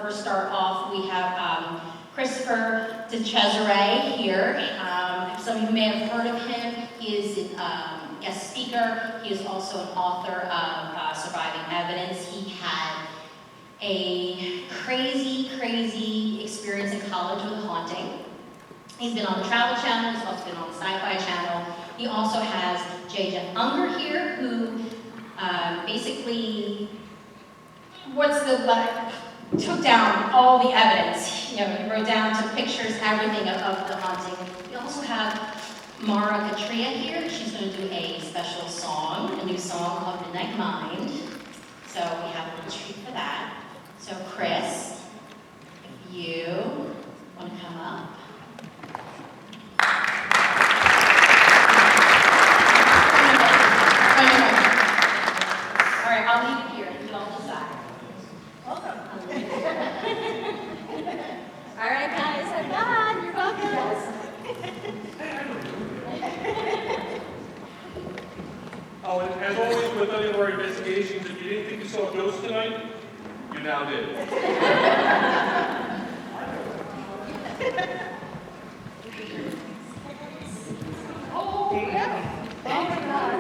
first start off, we have Christopher DeCesare here. Some of you may have heard of him. He is a guest speaker. He is also an author of Surviving Evidence. He had a crazy experience in college with a haunting. He's been on the Travel Channel. He's also been on the Sci-Fi Channel. He also has J. Jeff Unger here, who basically took down all the evidence. You know, he wrote down, took pictures, everything of the haunting. We also have Mara Katria here. She's going to do a special song, a new song called Midnight Mind. So we have a little treat for that. So Chris, if you want to come up. All right, I'll leave it here. You can all decide. Welcome. All right, guys, I'm done. You're welcome. Oh, and as always with any of our investigations, if you didn't think you saw a ghost tonight, you now did. Oh, yeah. Oh my God.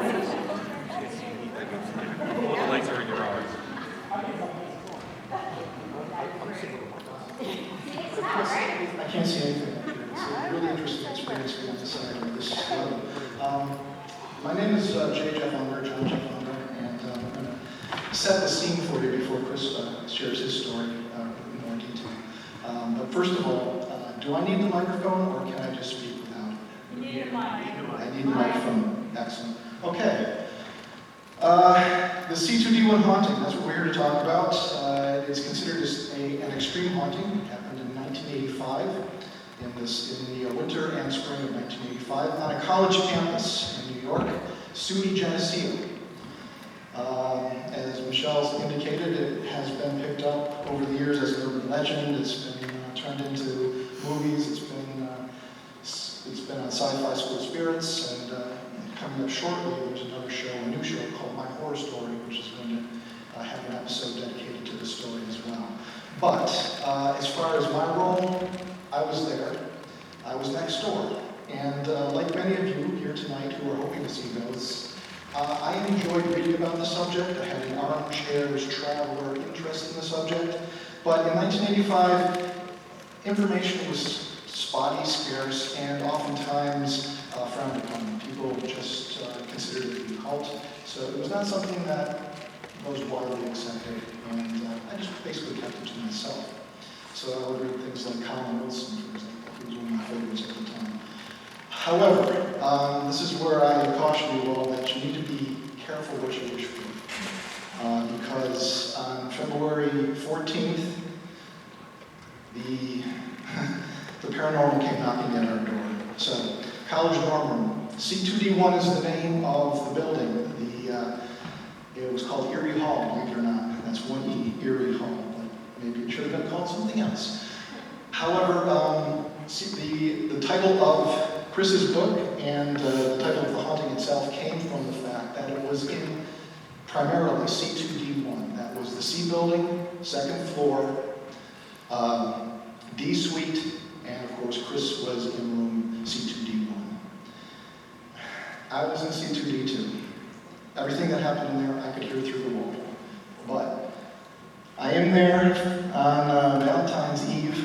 All the lights are in your eyes. I can't see anything. It's a really interesting experience being on the side of this level. My name is J. Jeff Unger, John Jeff Unger, and I'm going to set the scene for you before Chris shares his story in more detail. But first of all, do I need the microphone or can I just speak without? You need a mic. I need the microphone. Excellent. Okay. The C2D1 haunting, that's what we're here to talk about. It's considered as an extreme haunting. It happened in 1985, in the winter and spring of 1985, on a college campus in New York, SUNY Geneseo. As Michelle's indicated, it has been picked up over the years as an urban legend. It's been turned into movies. It's been on Sci-Fi School Spirits, and coming up shortly, there's another show, a new show called My Horror Story, which is going to have an episode dedicated to the story as well. But as far as my role, I was there. I was next door. And like many of you here tonight who are hoping to see ghosts, I enjoyed reading about the subject. I had an armchair's traveler interest in the subject. But in 1985, information was spotty, scarce, and oftentimes frowned upon. People just considered it to be a cult. So it was not something that was widely accepted, and I just basically kept it to myself. So I would read things like Colin Wilson, for example, who was one of my favorites at the time. However, this is where I caution you all that you need to be careful what you wish for. Because on February 14th, the paranormal came knocking at our door. So, college dorm room. C2D1 is the name of the building. It was called Erie Hall, believe it or not. That's one E, Erie Hall. But maybe it should have been called something else. However, the title of Chris's book and the title of the haunting itself came from the fact that it was in primarily C2D1. That was the C building, second floor, D suite, and of course Chris was in room C2D1. I was in C2D2. Everything that happened in there I could hear through the wall. But I am there on Valentine's Eve,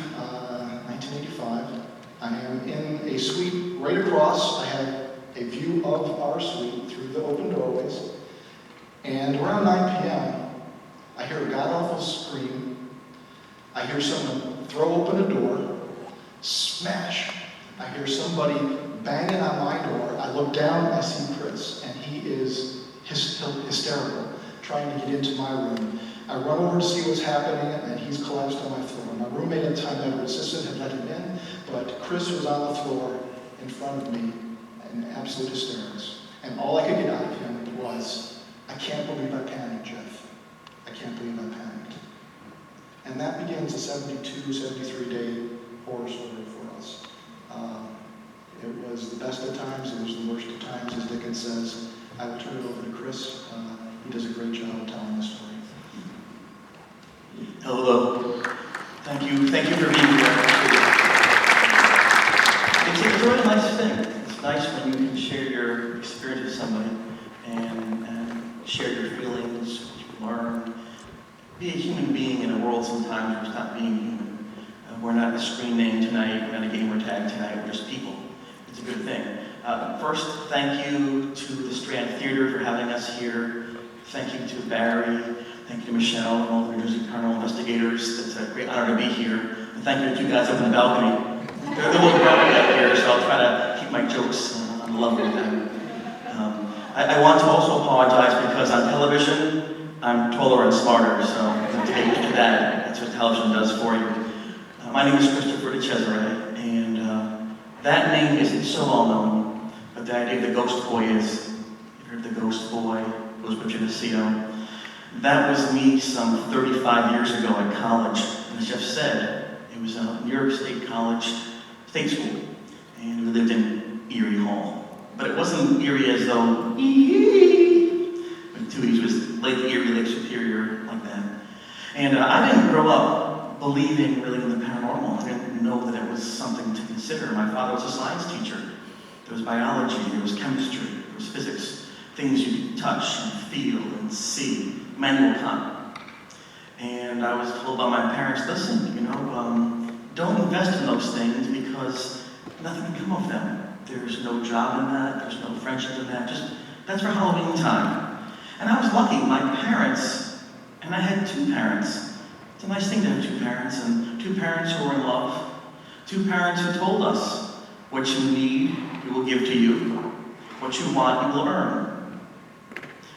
1985. I am in a suite right across. I have a view of our suite through the open doorways. And around 9 p.m., I hear a god-awful scream. I hear someone throw open a door, smash. I hear somebody banging on my door. I look down, I see Chris, and he is hysterical, trying to get into my room. I run over to see what's happening, and he's collapsed on my floor. My roommate at the time, my assistant, had let him in, but Chris was on the floor in front of me in absolute hysterics. And all I could get out of him was, "I can't believe I panicked, Jeff. I can't believe I panicked." And that begins a 72, 73-day horror story for us. It was the best of times, it was the worst of times, as Dickens says. I will turn it over to Chris. He does a great job of telling the story. Hello. Thank you for being here. It's a really nice thing. It's nice when you can share your experience with somebody and share your feelings, what you learn. Be a human being in a world sometimes where it's not being human. We're not a screen name tonight, we're not a gamer tag tonight, we're just people. It's a good thing. First, thank you to the Strand Theater for having us here. Thank you to Barry, thank you to Michelle and all the New Jersey Paranormal investigators. It's a great honor to be here. And thank you to you guys up in the balcony. They're a little grumpy up here, so I'll try to keep my jokes on the level with them. I want to also apologize because on television, I'm taller and smarter, so take to that. That's what television does for you. My name is Christopher de Cesare, and that name isn't so well known, but the idea of the Ghost Boy is. You've heard the Ghost Boy, goes with Geneseo. That was me some 35 years ago at college. And as Jeff said, it was New York State College, state school, and we lived in Erie Hall. But it wasn't Erie as though, but two E's was Lake Erie, Lake Superior, like that. And I didn't grow up believing really in the paranormal. I didn't know that it was something to consider. My father was a science teacher. There was biology, there was chemistry, there was physics, things you could touch and feel and see, manual time. And I was told by my parents, listen, don't invest in those things because nothing can come of them. There's no job in that, there's no friendship in that, that's for Halloween time. And I was lucky, my parents, and I had two parents. It's a nice thing to have two parents, and two parents who were in love, two parents who told us, what you need, we will give to you. What you want, you will earn.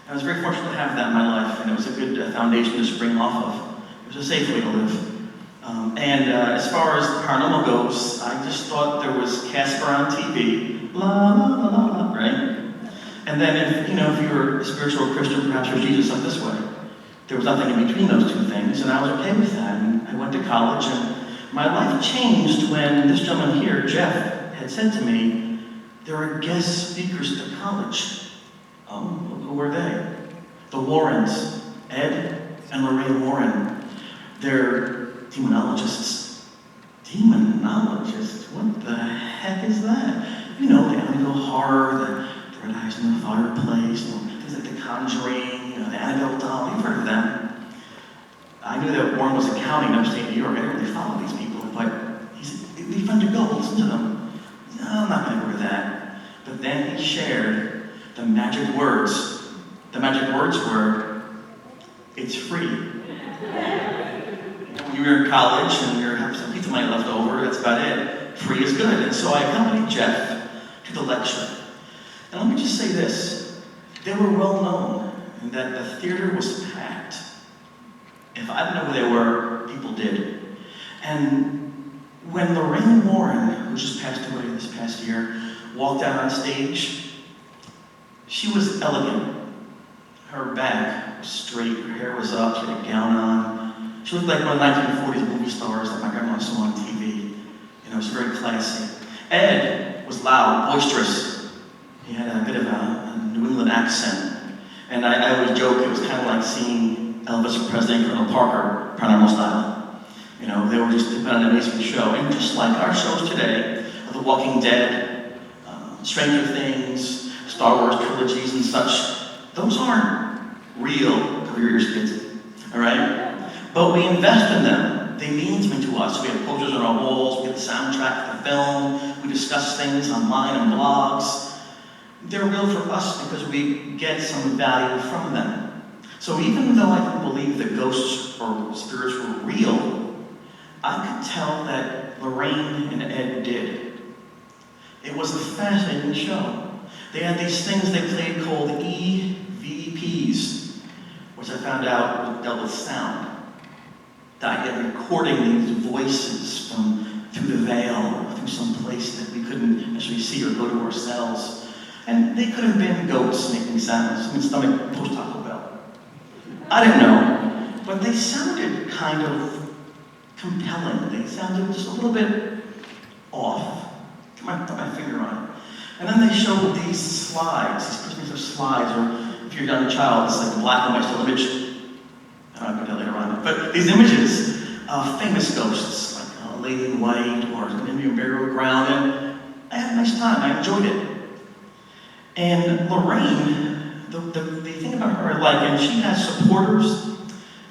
I was very fortunate to have that in my life, and it was a good foundation to spring off of. It was a safe way to live. As far as paranormal goes, I just thought there was Casper on TV, la la la la la, right? And then if you were a spiritual Christian, perhaps you're Jesus up this way. There was nothing in between those two things, and I was okay with that. And I went to college, and my life changed when this gentleman here, Jeff, had said to me, there are guest speakers at the college. Who were they? The Warrens, Ed and Lorraine Warren. They're demonologists. Demonologists? What the heck is that? The Amityville Horror, the Red Eyes in the Fireplace, things like The Conjuring, the Annabelle doll. You've heard of them. I knew that Warren was accounting in upstate New York. I didn't really follow these people, but he said, it'd be fun to go, listen to them. No, I'm not going to go to that. But then he shared the magic words. The magic words were, it's free. When you were in college and you have some pizza money left over, that's about it. Free is good. And so I accompanied Jeff to the lecture. And let me just say this. They were well known in that the theater was packed. If I didn't know who they were, people did. And when Lorraine Warren, who just passed away this past year, walked out on stage, she was elegant. Her back was straight, her hair was up, she had a gown on. She looked like one of the 1940s movie stars that my grandma saw on TV. She was very classy. Ed was loud, boisterous. He had a bit of a New England accent. And I always joke, it was kind of like seeing Elvis impersonating Colonel Parker, Paranormal style. They were just an amazing show. And just like our shows today, The Walking Dead, Stranger Things, Star Wars trilogies and such, those aren't real career kids, all right? But we invest in them. They mean something to us. We have posters on our walls, we get the soundtrack of the film, we discuss things online and blogs. They're real for us because we get some value from them. So even though I didn't believe that ghosts or spirits were real, I could tell that Lorraine and Ed did. It was a fascinating show. They had these things they played called EVPs, which I found out dealt with sound. The idea of recording these voices from through the veil or through some place that we couldn't necessarily see or go to ourselves. And they could have been goats making sounds. Stomach post Taco Bell. I didn't know, but they sounded kind of compelling. They sounded just a little bit off. Put my finger on it. And then they showed these slides, these Christmas of slides, or if you're a young child, it's like a black and white still image. I'll get that later on. But these images famous ghosts, like a Lady in White or an Indian burial ground, and I had a nice time. I enjoyed it. And Lorraine, the thing about her I like, and she has supporters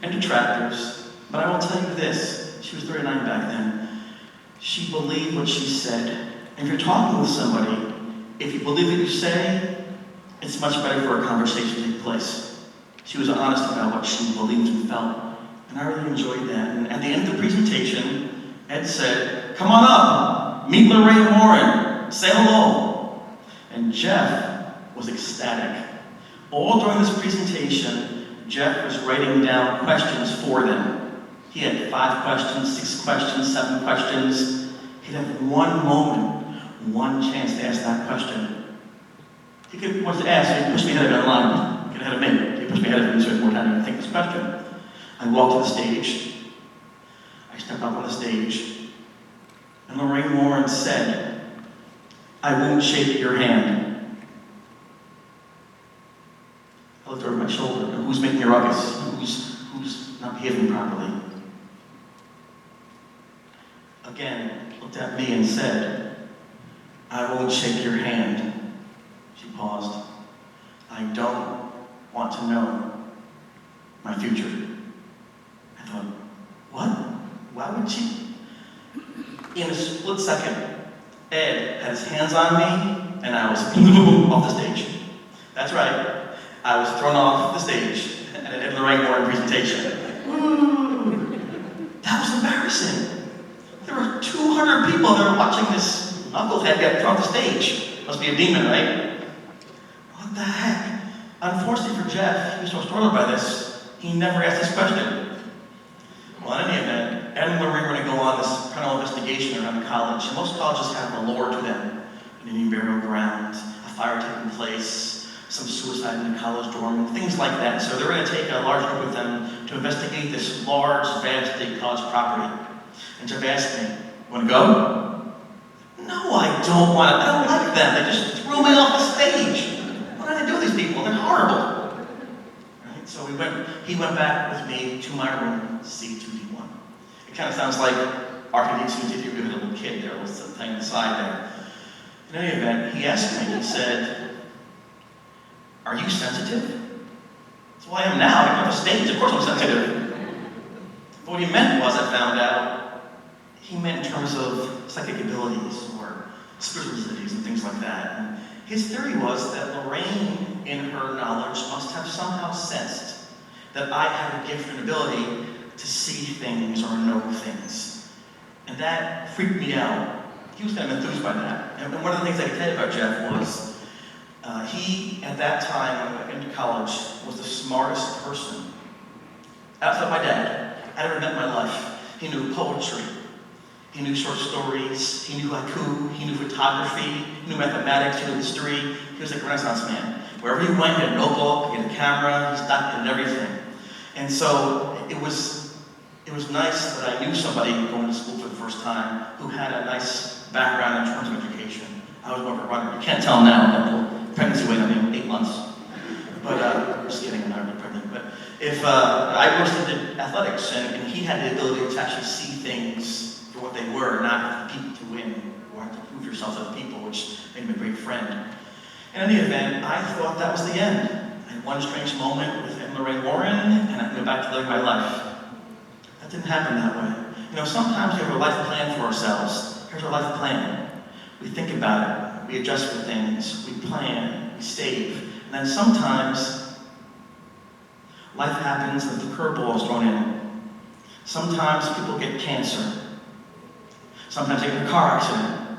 and detractors, but I will tell you this, she was 39 back then. She believed what she said. And if you're talking with somebody, if you believe what you say, it's much better for a conversation to take place. She was honest about what she believed and felt, and I really enjoyed that. And at the end of the presentation, Ed said, "Come on up, meet Lorraine Warren, say hello." And Jeff was ecstatic. All during this presentation, Jeff was writing down questions for them. He had 5 questions, 6 questions, 7 questions. He'd have one moment, one chance to ask that question. He could want to ask, he pushed me ahead of him in line. Get ahead of me. He pushed me ahead of him, so he had more time to think this question. I walked to the stage. I stepped up on the stage. And Lorraine Warren said, "I won't shake your hand." I looked over my shoulder. Who's making a ruckus? Who's not behaving properly? Again, looked at me and said, "I won't shake your hand." She paused. "I don't want to know my future." I thought, what? Why would she? In a split second, Ed had his hands on me, and I was off the stage. That's right. I was thrown off the stage at an Ed and Lorraine Warren presentation. Woo! That was embarrassing. There were 200 people that were watching this knucklehead get thrown off the stage. Must be a demon, right? What the heck? Unfortunately for Jeff, he was so startled by this, he never asked this question. Well, in any event, Ed and Lorraine were going to go on this paranormal investigation around the college. And most colleges have a lore to them. An Indian burial ground, a fire taking place, some suicide in the college dorm, things like that. So they're going to take a large group with them to investigate this large, vast state college property. And Jeff asked me, "Want to go?" "No, I don't want to. I don't like them. They just threw me off the stage. What did I do with these people? They're horrible." Right? So he went back with me to my room, C2D1. It kind of sounds like R2D2 did you were a little kid there, was the thing inside there. In any event, he asked me, he said, "Are you sensitive?" I said, "Well, I am now. I don't have a stage. Of course I'm sensitive." But what he meant was, I found out, he meant in terms of psychic abilities or spiritual abilities and things like that. And his theory was that Lorraine, in her knowledge, must have somehow sensed that I had a gift and ability to see things or know things. And that freaked me out. He was kind of enthused by that. And one of the things I could tell you about Jeff was, he, at that time, when I went into college, was the smartest person outside my dad I'd ever met in my life. He knew poetry. He knew short stories. He knew haiku. He knew photography. He knew mathematics. He knew history. He was like a Renaissance man. Wherever he went, he had a notebook, he had a camera, he documented everything. And so it was nice that I knew somebody going to school for the first time who had a nice background in terms of education. I was more of a runner. You can't tell now. That little pregnancy weight on me, 8 months. But I'm just kidding, I'm not really pregnant. But if I mostly did athletics, and he had the ability to actually see things for what they were, not compete to win or to prove yourself to other people, which made him a great friend. In any event, I thought that was the end. I had one strange moment with Ed and Lorraine Warren, and I went back to living my life. That didn't happen that way. You know, sometimes we have a life plan for ourselves. Here's our life plan. We think about it, we adjust for things, we plan, we save, and then sometimes life happens and the curveball is thrown in. Sometimes people get cancer. Sometimes they get in a car accident.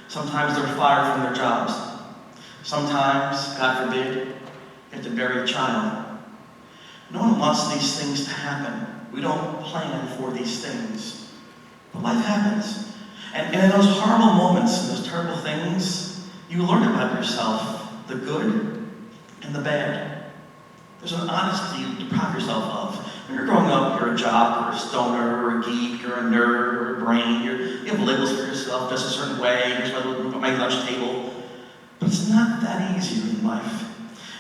Sometimes they're fired from their jobs. Sometimes, God forbid, you have to bury a child. No one wants these things to happen. We don't plan for these things. But life happens. And in those horrible moments, and those terrible things, you learn about yourself, the good and the bad. There's an honesty you deprive yourself of. When you're growing up, you're a jock, or a stoner, or a geek, or a nerd, or a brain. You have labels for yourself, just a certain way. Here's my little my lunch table. But it's not that easy in life.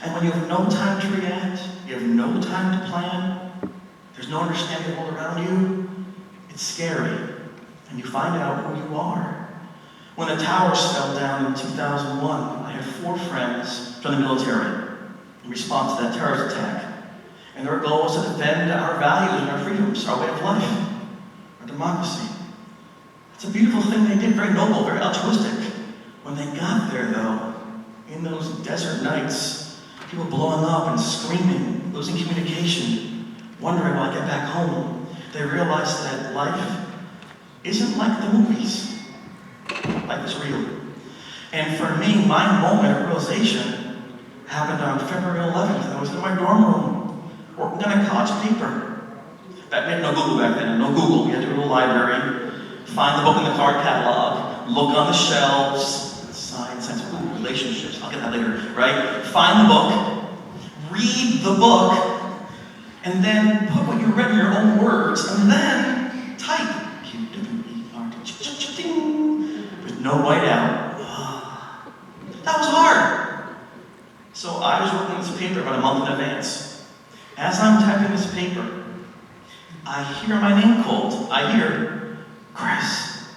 And when you have no time to react, you have no time to plan, there's no understanding all around you, It's scary, and you find out who you are. When the towers fell down in 2001, I had 4 friends from the military in response to that terrorist attack. And their goal was to defend our values and our freedoms, our way of life, our democracy. It's a beautiful thing they did, very noble, very altruistic. When they got there, though, in those desert nights, people blowing up and screaming, losing communication, wondering will I get back home, they realized that life isn't like the movies. Life is real. And for me, my moment of realization happened on February 11th. I was in my dorm room, working on a college paper. We had no Google back then, no Google. We had to go to a library, find the book in the card catalog, look on the shelves, science, relationships, I'll get that later, right? Find the book, read the book, and then put what you read in your own words, and then type. With no whiteout. That was hard. So I was working on this paper about a month in advance. As I'm typing this paper, I hear my name called. I hear, Chris.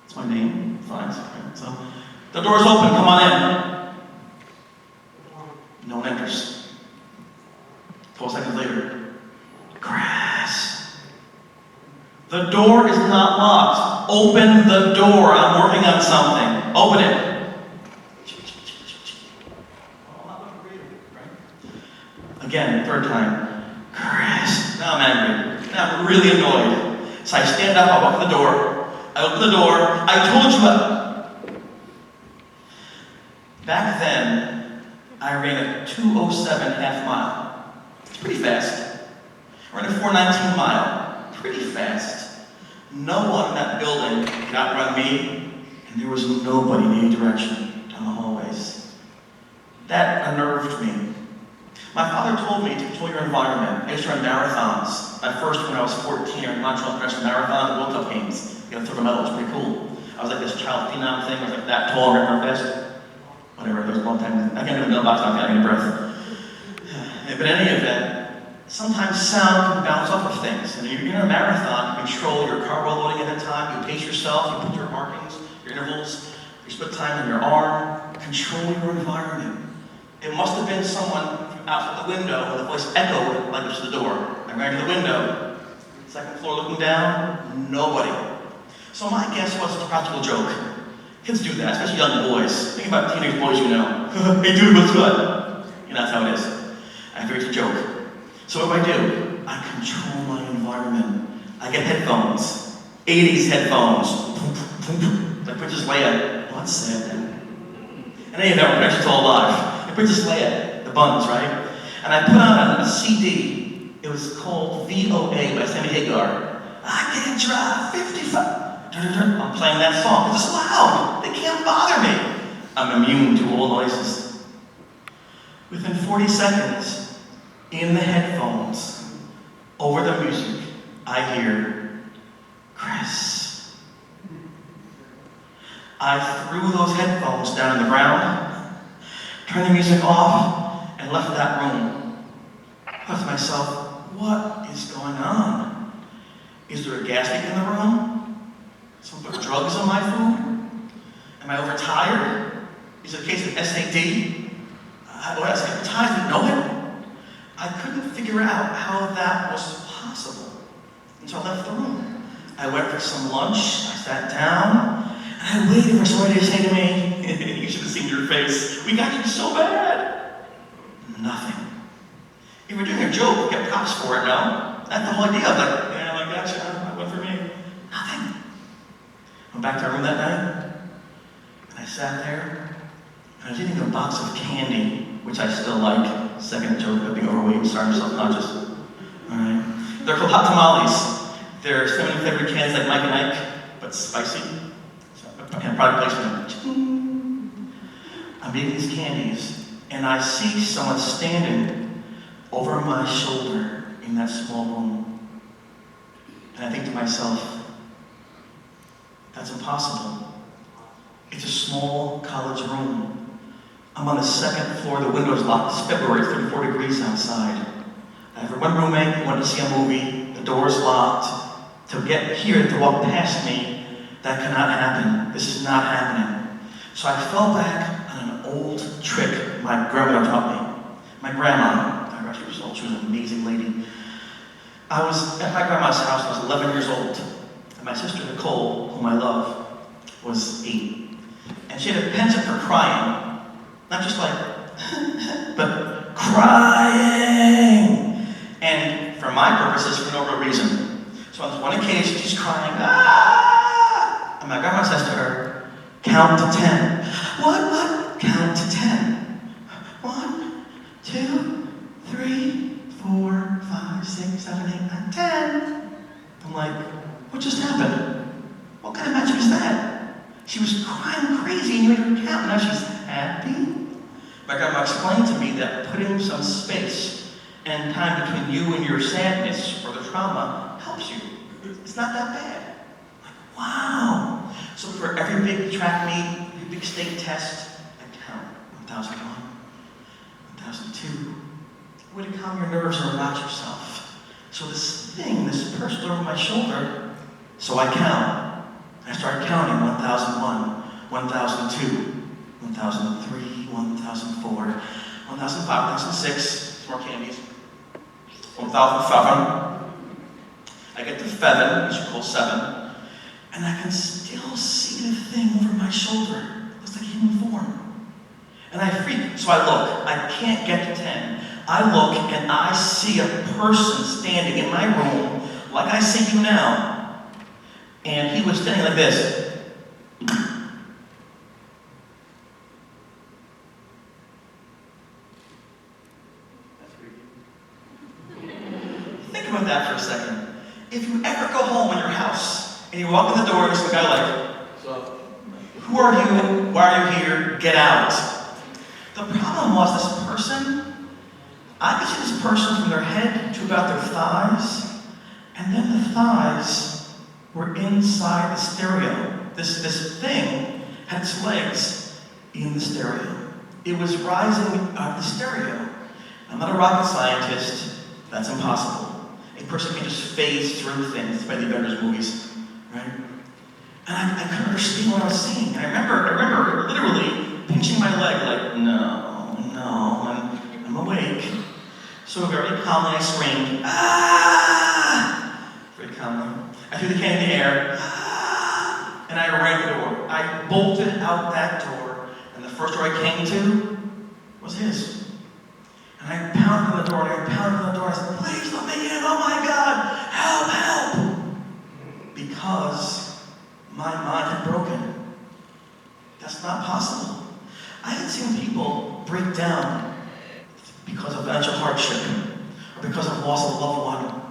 It's my name. Fine. So the door's open. Come on in. No one enters. 12 seconds later, Chris. The door is not locked. Open the door. I'm working on something. Open it. Again, 3rd time. Chris. Now I'm angry. Now I'm really annoyed. So I stand up, I walk to the door. I open the door. I told you what. Back then, I ran a 2:07 half mile. It's pretty fast. I ran a 4:19 mile. Pretty fast. No one in that building could outrun me, and there was nobody in any direction down the hallways. That unnerved me. My father told me to control your environment. I used to run marathons. My first when I was 14, I ran Montreal International Marathon, the World Cup games. You got to throw the medal, it was pretty cool. I was like this child phenom thing, I was like that tall, I ran fast. Whatever, it was a long time. I can't even mailbox, I'm getting a breath. But in any event, sometimes sound can bounce off of things. And you're in a marathon, you control your carbo loading at a time, you pace yourself, you put your markings, your intervals, you split time in your arm, control your environment. It must have been someone out the window, and the voice echoed like it was the door. I ran to the window, 2nd floor looking down, nobody. So my guess was it's a practical joke. Kids do that, especially young boys. Think about teenage boys you know. Hey dude, what's good? You know, that's how it is. I figured it's a joke. So what do? I control my environment. I get headphones, 80s headphones. Like Princess Leia. Well, that's sad then. In any event, we're actually all alive. And Princess Leia, the buns, right? And I put on a CD. It was called VOA by Sammy Hagar. I can't drive 55. I'm playing that song because it's loud. They can't bother me. I'm immune to all noises. Within 40 seconds, in the headphones, over the music, I hear, Chris. I threw those headphones down on the ground, turned the music off, and left that room. I thought to myself, what is going on? Is there a gas leak in the room? Someone put drugs in my food? Am I overtired? Is it a case of SAD? Was I hypnotized and know it? I couldn't figure out how that was possible until I left the room. I went for some lunch, I sat down, and I waited for somebody to say to me, you should have seen your face, we got you so bad. Nothing. If you're doing a joke, you get props for it, no? That's the whole idea of like, yeah, I got you, that went for me. Nothing. Went back to our room that night, and I sat there, and I was eating a box of candy, which I still like. Second joke of being overweight, starting self-conscious. Alright. They're called hot tamales. They're cinnamon flavored candies like Mike and Ike, but spicy. So, product placement. I'm eating these candies, and I see someone standing over my shoulder in that small room. And I think to myself, that's impossible. It's a small college room. I'm on the 2nd floor, the window's locked, it's February, 34 degrees outside. I have one roommate who wanted to see a movie, the door's locked. to get here, to walk past me, that cannot happen. This is not happening. So I fell back on an old trick my grandmother taught me. My grandma, I rest her soul, she was an amazing lady. I was at my grandma's house, I was 11 years old, and my sister Nicole, whom I love, was 8. And she had a penchant for crying. Not just like, but crying! And for my purposes, for no real reason. So on this one occasion, she's crying, ah! And my grandma says to her, count to 10. What? Count to 10. 1, 2, 3, 4, 5, 6, 7, 8, 9, 10. I'm like, what just happened? What kind of magic is that? She was crying crazy and you made her count. Now she's happy. My grandma explained to me that putting some space and time between you and your sadness or the trauma helps you. It's not that bad. Like, wow. So for every big track meet, every big state test, I count 1001, 1002. Way to calm your nerves or relax yourself. So this thing, this person over my shoulder, so I count. I start counting 1001, 1002, 1003, 1004, 1005, 1006, more candies, 1007. I get to 7, which we call 7, and I can still see the thing over my shoulder. It looks like a human form. And I freak, so I look. I can't get to 10. I look and I see a person standing in my room, like I see you now. And he was standing like this. Think about that for a second. If you ever go home in your house and you walk in the door and there's a guy like, so, who are you? Why are you here? Get out. The problem was this person, I could see this person from their head to about their thighs, and then the thighs were inside the stereo. This thing had its legs in the stereo. It was rising out of the stereo. I'm not a rocket scientist. That's impossible. A person can just phase through things by the Avengers movies, right? And I couldn't understand what I was seeing. And I remember literally pinching my leg like, no, I'm awake. So very calmly I screamed, ah! Very calmly. I threw the can in the air, ah! And I ran the door. I bolted out that door, and the first door I came to was his. And I pounded on the door, and I pounded on the door, and I said, please let me in, oh my God, help! Because my mind had broken. That's not possible. I had seen people break down because of financial hardship, or because of loss of a loved one,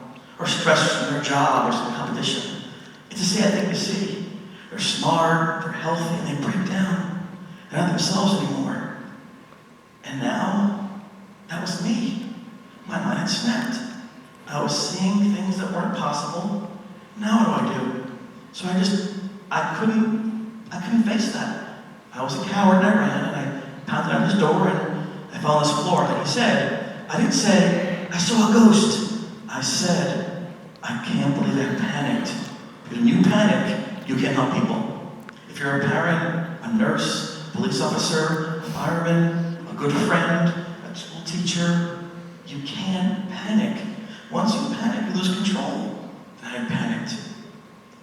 or stress from their job, or some competition. It's a sad thing to see. They're smart, they're healthy, and they break down. They're not themselves anymore. And now, that was me. My mind had snapped. I was seeing things that weren't possible. Now what do? So I couldn't face that. I was a coward and I ran, and I pounded on his door, and I fell on this floor. Like he said, I didn't say, I saw a ghost. I said, I can't believe I panicked. Because when you panic, you can't help people. If you're a parent, a nurse, a police officer, a fireman, a good friend, a school teacher, you can't panic. Once you panic, you lose control. And I had panicked.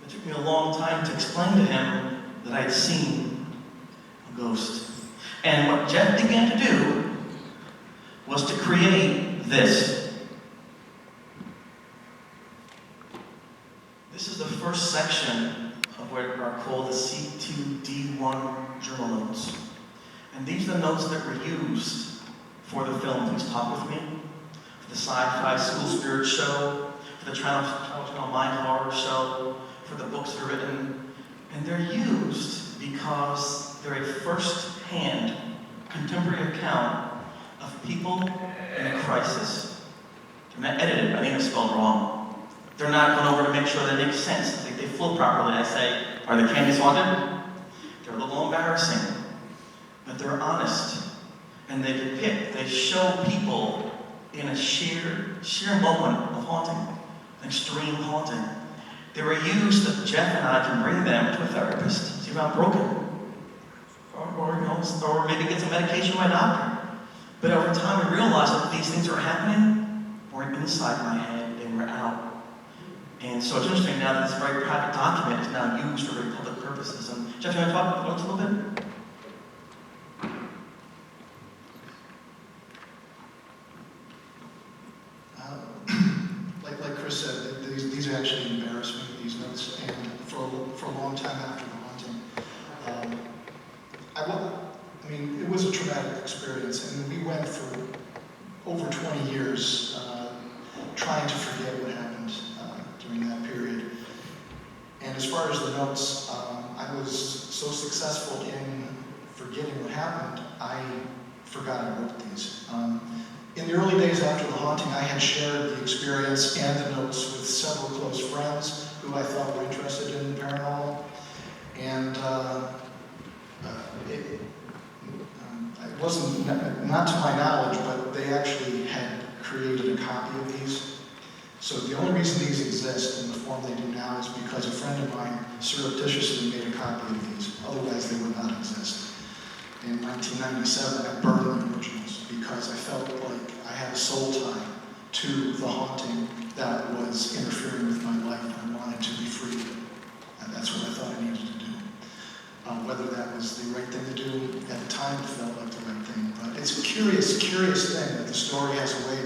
It took me a long time to explain to him that I had seen a ghost. And what Jeff began to do was to create this. This is the first section of what are called the C2D1 journal notes. And these are the notes that were used for the film Please Talk With Me, for the Sci-Fi School Spirit show, for the Channel Mind Horror show, for the books that are written. And they're used because they're a first-hand contemporary account of people in a crisis. They're not edited, I think it's spelled wrong. They're not going over to make sure they make sense, they flow properly. I say, are the candies haunted? They're a little embarrassing, but they're honest. And they depict, they show people in a sheer moment of haunting, extreme haunting. They were used that Jeff and I can bring them to a therapist, see if I'm broken, or maybe get some medication from my doctor. But over time, we realized that these things were happening weren't inside my head; they were out. And so it's interesting now that this very private document is now used for very public purposes. And Jeff, you want to talk about it a little bit? Like Chris said, these actually embarrass me, these notes, and for a long time after the haunting. I mean, it was a traumatic experience, and we went for over 20 years trying to forget what happened during that period. And as far as the notes, I was so successful in forgetting what happened, I forgot I wrote these. In the early days after the haunting, I had shared the experience and the notes with several close friends who I thought were interested in the paranormal. And it wasn't, not to my knowledge, but they actually had created a copy of these. So the only reason these exist in the form they do now is because a friend of mine surreptitiously made a copy of these. Otherwise, they would not exist. In 1997, I burned the originals because I felt like I had a soul tie to the haunting that was interfering with my life, and I wanted to be free. And that's what I thought I needed to do. Whether that was the right thing to do, at the time it felt like the right thing. But it's a curious thing that the story has a way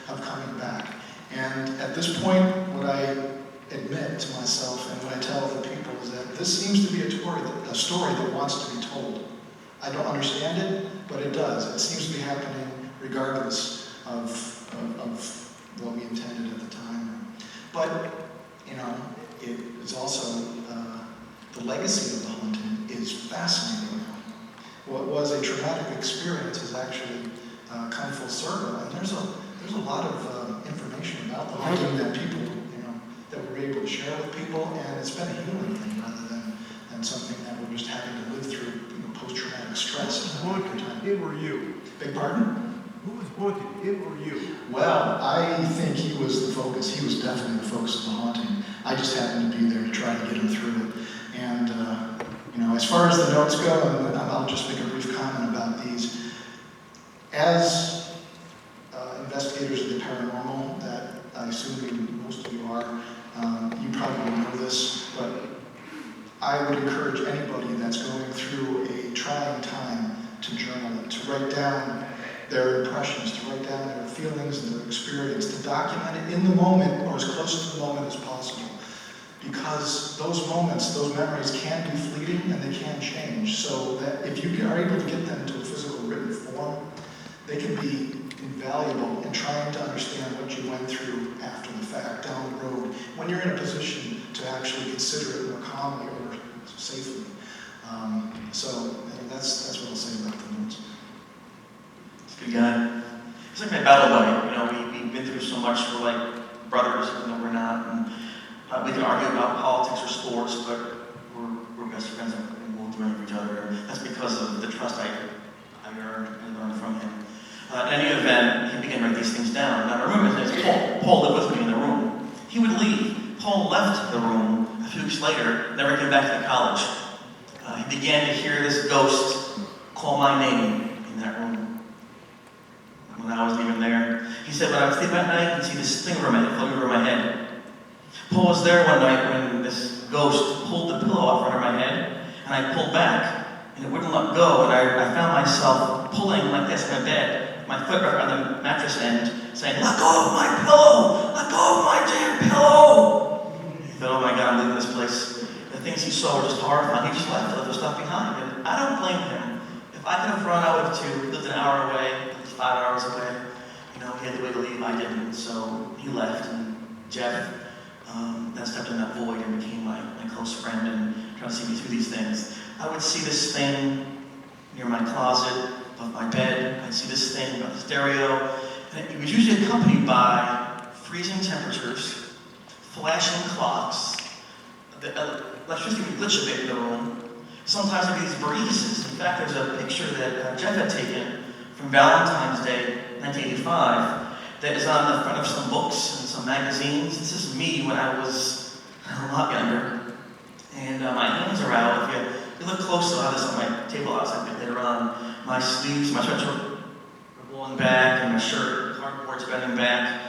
of coming back. And at this point, what I admit to myself and what I tell other people is that this seems to be a story that wants to be told. I don't understand it, but it does. It seems to be happening regardless of what we intended at the time. But, you know, it's also, the legacy of the haunting is fascinating. What was a traumatic experience has actually come full circle, and there's a lot of information about the haunting that people, you know, that we're able to share with people, and it's been a healing thing rather than something that we're just having to live through, you know, post-traumatic stress. Him or you? Beg pardon? Who was haunted, him or you? Well, I think he was the focus. He was definitely the focus of the haunting. I just happened to be there to try to get him through it. And, you know, as far as the notes go, and I'll just make a brief comment about these. As investigators of the paranormal, that I assume most of you are, you probably know this, but I would encourage anybody that's going through a trying time to journal it, to write down their impressions, to write down their feelings and their experience, to document it in the moment or as close to the moment as possible. Because those moments, those memories can be fleeting and they can change. So that if you are able to get them into a physical written form, they can be invaluable in trying to understand what you went through after the fact, down the road, when you're in a position to actually consider it more calmly or safely. So that's what I'll say about the notes. Good guy. He's like my battle buddy. You know, we've been through so much. We're like brothers, even though we're not. And we can argue about politics or sports, but we're best friends and we'll do it for each other. And that's because of the trust I earned and learned from him. In any event, he began to write these things down. Now, remember his name is Paul. Paul lived with me in the room. He would leave. Paul left the room a few weeks later, never came back to the college. He began to hear this ghost call my name in that room. When I wasn't even there. He said, when I would sleep at night, I'd see this thing over my head, floating over my head. Paul was there one night when this ghost pulled the pillow off under my head, and I pulled back, and it wouldn't let go, and I found myself pulling like this in my bed, my foot right on the mattress end, saying, let go of my pillow! Let go of my damn pillow! He thought, oh my God, I'm leaving this place. The things he saw were just horrifying. He just left the other stuff behind, and I don't blame him. If I could have run, I would have too. He lived an hour away, 5 hours away. You know, he had the way to leave, I didn't. So he left, and Jeff then stepped in that void and became my close friend and trying to see me through these things. I would see this thing near my closet, above my bed. I'd see this thing about the stereo. And it was usually accompanied by freezing temperatures, flashing clocks. The electricity would glitch a bit in the room. Sometimes there'd be these breezes. In fact, there's a picture that Jeff had taken from Valentine's Day, 1985, that is on the front of some books and some magazines. This is me when I was a lot younger. And my hands are out. If you look close, I'll have this on my table outside later on. My sleeves, my sweatshirt are blowing back, and my shirt, cardboard's bending back.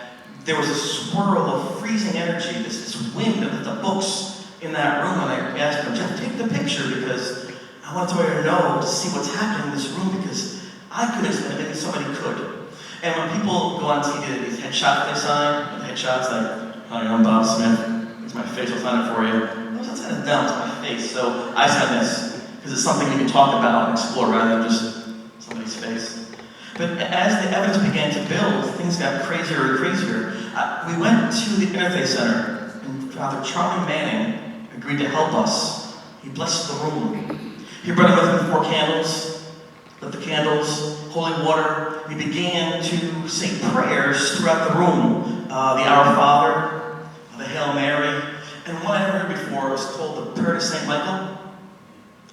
There was a swirl of freezing energy, this wind of the books in that room, and I asked him, Jeff, take the picture, because I want somebody to know, to see what's happening in this room, because I couldn't explain it, maybe somebody could. And when people go on TV, these headshots they sign, the headshots like, hi, I'm Bob Smith, here's my face, I'll sign it for you. That's kind of dumb to my face, so I signed this, because it's something you can talk about and explore rather than just somebody's face. But as the evidence began to build, things got crazier and crazier. We went to the Interfaith Center, and Father Charlie Manning agreed to help us. He blessed the room. He brought with him 4 candles, lit the candles, holy water. We began to say prayers throughout the room. The Our Father, the Hail Mary, and one I heard before was called the Prayer to St. Michael.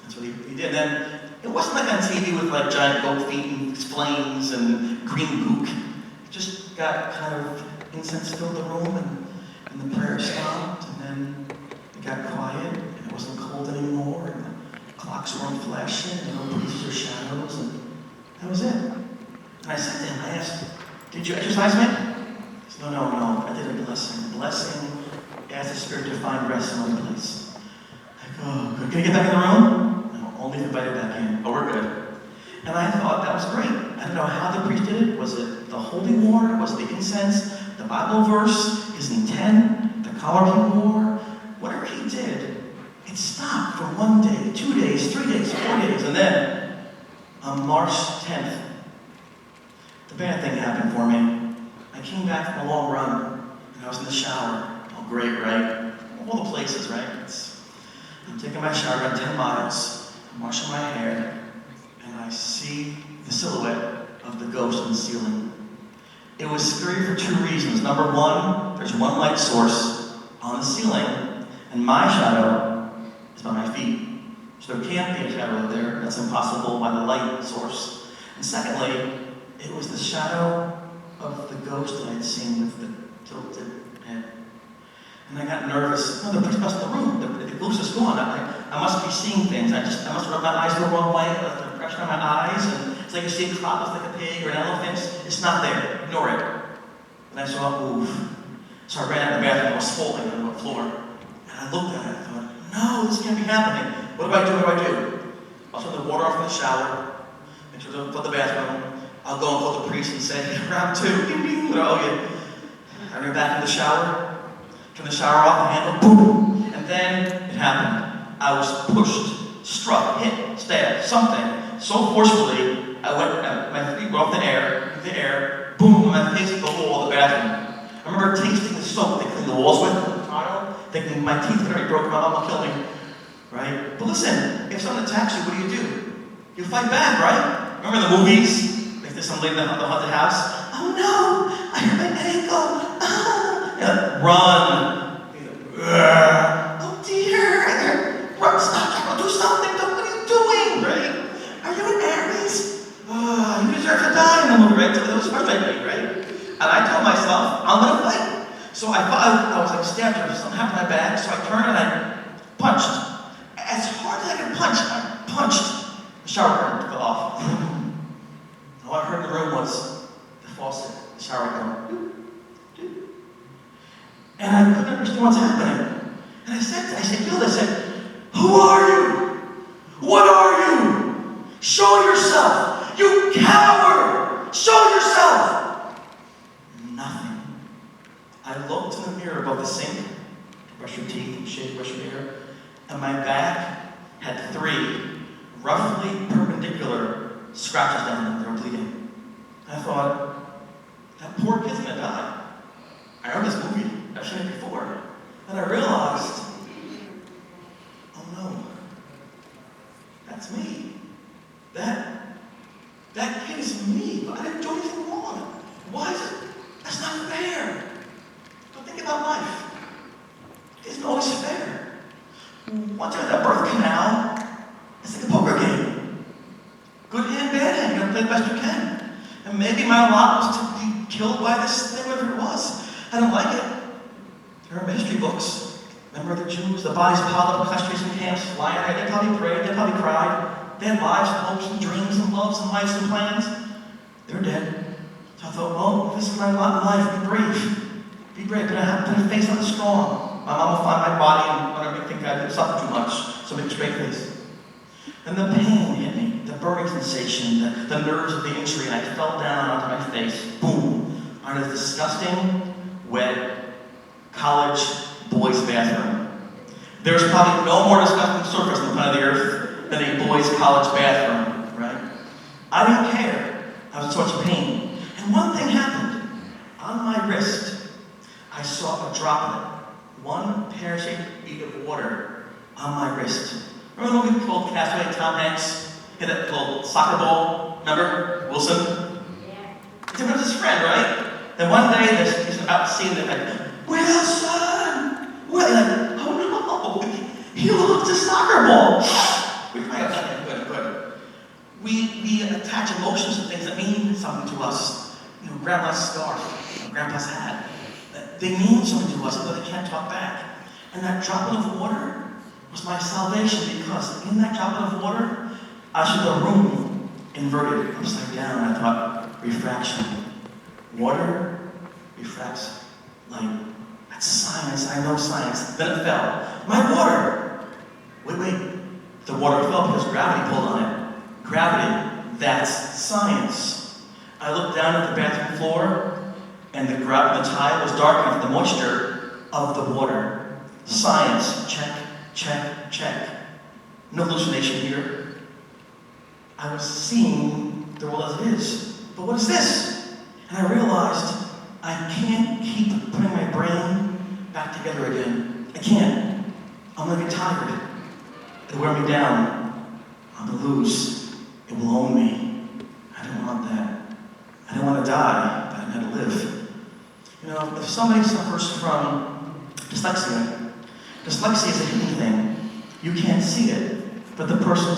That's what he did. Then it wasn't like on TV with like giant goat feet and flames and green gook. It just got kind of incense filled the room, and the prayer stopped, and then it got quiet, and it wasn't cold anymore, and the clocks weren't flashing, and no breezes or shadows, and that was it. And I said to him, I asked, did you exercise me? He said, no, I did a blessing. A blessing asked the Spirit to find rest in one place. I go, oh, good. Can I get back in the room? No, only invited back in. Oh, we're good. And I thought that was great. I don't know how the priest did it. Was it the holy water? Was it the incense? The Bible verse? His intent? The collar he wore? Whatever he did, it stopped for 1 day, 2 days, 3 days, 4 days. And then, on March 10th, the bad thing happened for me. I came back from a long run, and I was in the shower. Oh, great, right? All the places, right? I'm taking my shower about 10 miles. I'm washing my hair, and I see the silhouette of the ghost on the ceiling. It was scary for 2 reasons. Number one, there's one light source on the ceiling, and my shadow is by my feet. So there can't be a shadow there. That's impossible by the light source. And secondly, it was the shadow of the ghost that I'd seen with the tilted head. And I got nervous. No, the priest must in the room. The ghost is gone. I must be seeing things. I must have rubbed my eyes the wrong way. I left an impression on my eyes, and it's like you see a cloud looks like a pig or an elephant. It's not there. Ignore it. And I saw it move. So I ran out of the bathroom. I was falling on the floor. And I looked at it. I thought, no, this can't be happening. What do I do? I'll turn the water off in the shower. Make sure to put the bathroom. I'll go and call the priest and say, round 2. I ran back in the shower. Turn the shower off, the handle, boom! And then it happened. I was pushed, struck, hit, stabbed, something so forcefully. My feet were off the air, boom! My face hit the wall of the bathroom. I remember tasting the soap they cleaned the walls with, the tile, thinking my teeth are already broken, my mom will kill me, right? But listen, if someone attacks you, what do? You fight back, right? Remember the movies? Like there's some lady in the haunted house. Oh no! I hurt my ankle. Yeah, run. Oh dear. Run, stop, do something. What are you doing, right? Are you an Aries? You deserve to die in the movie, right? That was frustrating, right? And I told myself, I'm gonna fight. So I was like stabbed or something happened to my back, so I turned and I punched. As hard as I could punch, I punched. The shower curtain fell off. All I heard in the room was the faucet, the shower going. And I couldn't understand what's happening. And I said, who are you? What are you? Show yourself. You coward. Show yourself. Nothing. I looked in the mirror above the sink, brush your teeth, shave, brush your hair, and my back had 3 roughly perpendicular scratches down there. They were bleeding. And I thought, that poor kid's gonna die. I remember this movie. I've seen it before. And I realized, oh no, that's me. That kid is me, but I didn't do anything wrong. Why is it? That's not fair. But think about life. It isn't always fair. Once you're in that birth canal, it's like a poker game. Good hand, bad hand. You gotta play the best you can. And maybe my lot was to be killed by this thing, whatever it was. I don't like it. There are mystery books. Remember the Jews? The bodies piled up in concentration camps, lying there. They probably prayed, they probably cried. They had lives, hopes, and dreams, and loves, and lives, and plans. They're dead. So I thought, well, if this is my lot in life, be brave. Be brave, but I have to face something strong. My mom will find my body and whatever think I didn't suffer too much, so make a straight face. And the pain hit me, the burning sensation, the nerves of the injury, and I fell down onto my face, boom, on a disgusting, wet, college boys' bathroom. There's probably no more disgusting surface on the planet of the earth than a boys' college bathroom, right? I didn't care. I was in so much pain. And one thing happened. On my wrist, I saw a droplet, one pear-shaped bead of water on my wrist. Remember the movie called Castaway, Tom Hanks? Hit that little soccer ball, remember? Wilson? Yeah. He was his friend, right? Then one day, he's out seeing the like, Wilson! Like, oh no! He lost a soccer ball! Good. We attach emotions to things that mean something to us. You know, grandma's scarf, grandpa's hat. They mean something to us, although they can't talk back. And that droplet of water was my salvation, because in that droplet of water, I saw the room inverted, upside down. I thought, refraction. Water refracts light. That's science, I know science. Then it fell. My water! Wait. The water fell because gravity pulled on it. Gravity, that's science. I looked down at the bathroom floor, and the tile was darkened from the moisture of the water. Science, check. No hallucination here. I was seeing the world as it is. But what is this? And I realized I can't keep putting my brain back together again. I can't. I'm gonna get tired. It'll wear me down. I'm gonna lose. It will own me. I don't want that. I don't want to die, but I know how to live. You know, if somebody suffers from dyslexia is a hidden thing. You can't see it, but the person